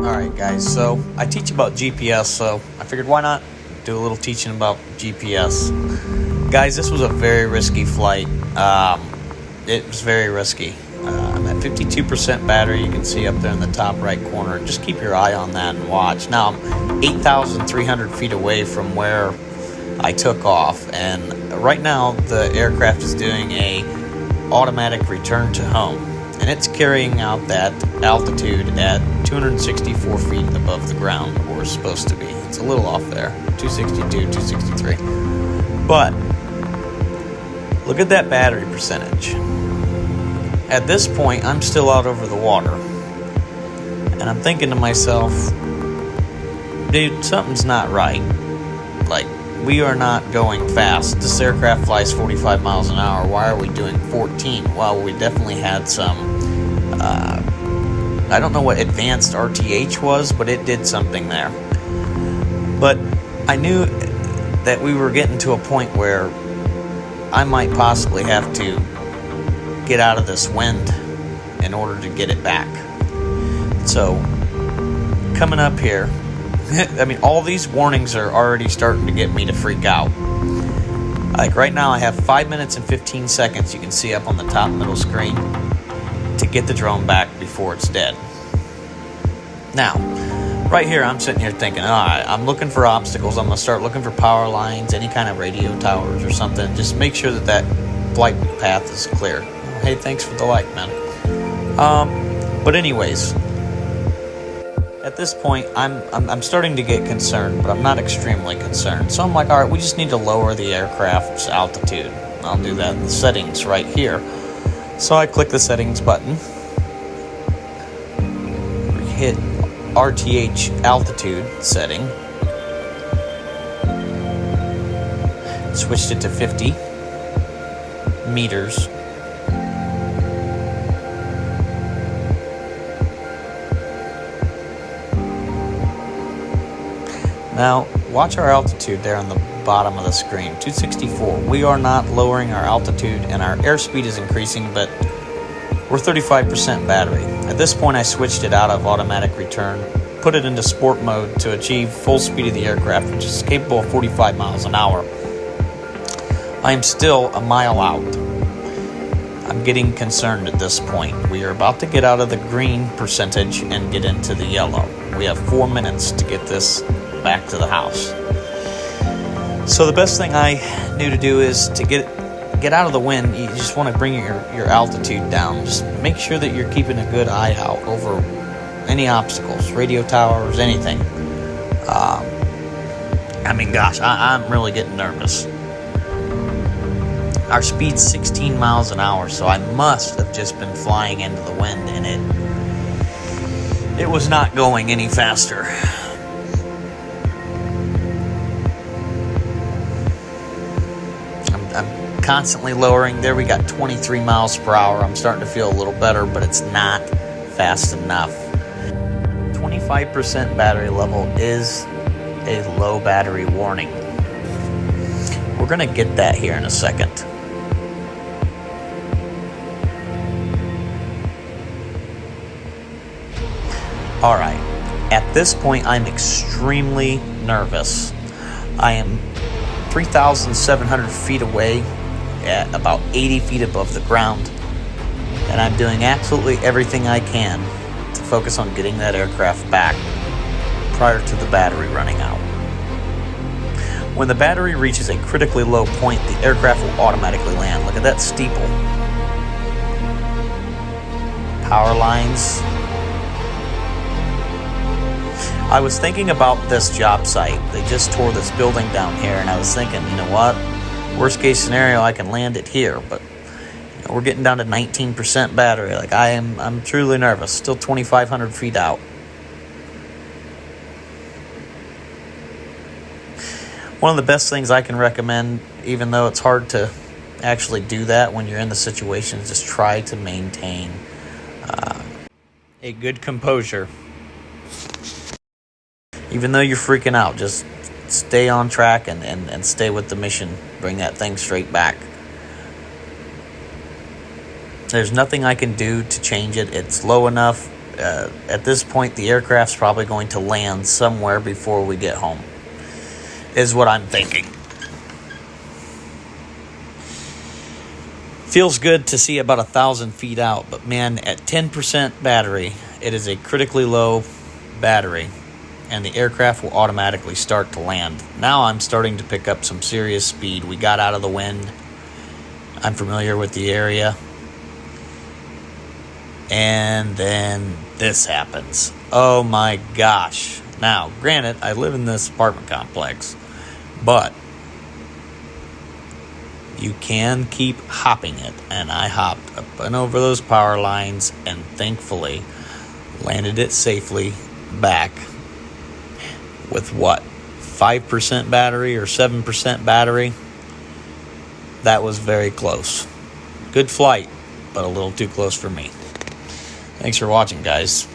Alright guys, so I teach about GPS, so I figured why not do a little teaching about GPS. Guys, this was a very risky flight. It was very risky. I'm at 52% battery, you can see up there in the top right corner. Just keep your eye on that and watch. Now I'm 8,300 feet away from where I took off, and right now the aircraft is doing a automatic return to home, and it's carrying out that altitude at 264 feet above the ground, or it's supposed to be. It's a little off there, 262, 263. But look at that battery percentage. At this point, I'm still out over the water, and I'm thinking to myself, dude, something's not right. Like, we are not going fast. This aircraft flies 45 miles an hour. Why are we doing 14? Well, we definitely had some, I don't know what advanced RTH was, but it did something there. But I knew that we were getting to a point where I might possibly have to get out of this wind in order to get it back. So, coming up here, I mean, all these warnings are already starting to get me to freak out. Like right now, I have 5 minutes and 15 seconds, you can see up on the top middle screen, to get the drone back before it's dead. Now, right here, I'm sitting here thinking, all right, I'm looking for obstacles. I'm going to start looking for power lines, any kind of radio towers or something. Just make sure that flight path is clear. Hey, thanks for the like, man. But anyways, at this point, I'm starting to get concerned, but I'm not extremely concerned. So I'm like, all right, we just need to lower the aircraft's altitude. I'll do that in the settings right here. So I click the settings button, hit RTH altitude setting, switched it to 50 meters. Now, watch our altitude there on the bottom of the screen, 264. We are not lowering our altitude, and our airspeed is increasing, but we're 35% battery. At this point, I switched it out of automatic return, put it into sport mode to achieve full speed of the aircraft, which is capable of 45 miles an hour. I am still a mile out. I'm getting concerned at this point. We are about to get out of the green percentage and get into the yellow. We have 4 minutes to get this back to the house. So the best thing I knew to do is to get out of the wind. You just want to bring your altitude down. Just make sure that you're keeping a good eye out over any obstacles, radio towers, anything. I mean, gosh, I'm really getting nervous. Our speed's 16 miles an hour, so I must have just been flying into the wind, and it was not going any faster. I'm constantly lowering. There we got 23 miles per hour. I'm starting to feel a little better, but it's not fast enough. 25% battery level is a low battery warning. We're going to get that here in a second. All right. At this point, I'm extremely nervous. I am 3,700 feet away at about 80 feet above the ground, and I'm doing absolutely everything I can to focus on getting that aircraft back prior to the battery running out. When the battery reaches a critically low point, the aircraft will automatically land. Look at that steeple. Power lines. I was thinking about this job site. They just tore this building down here, and I was thinking, you know what? Worst case scenario, I can land it here, but we're getting down to 19% battery. Like, I'm truly nervous. Still 2,500 feet out. One of the best things I can recommend, even though it's hard to actually do that when you're in the situation, is just try to maintain a good composure. Even though you're freaking out, just stay on track and stay with the mission. Bring that thing straight back. There's nothing I can do to change it. It's low enough. At this point, the aircraft's probably going to land somewhere before we get home, is what I'm thinking. Feels good to see about 1,000 feet out, but man, at 10% battery, it is a critically low battery, and the aircraft will automatically start to land. Now I'm starting to pick up some serious speed. We got out of the wind. I'm familiar with the area. And then this happens. Oh my gosh. Now, granted, I live in this apartment complex, but you can keep hopping it, and I hopped up and over those power lines and thankfully landed it safely back with 5% battery or 7% battery. That was very close. Good flight, but a little too close for me. Thanks for watching, guys.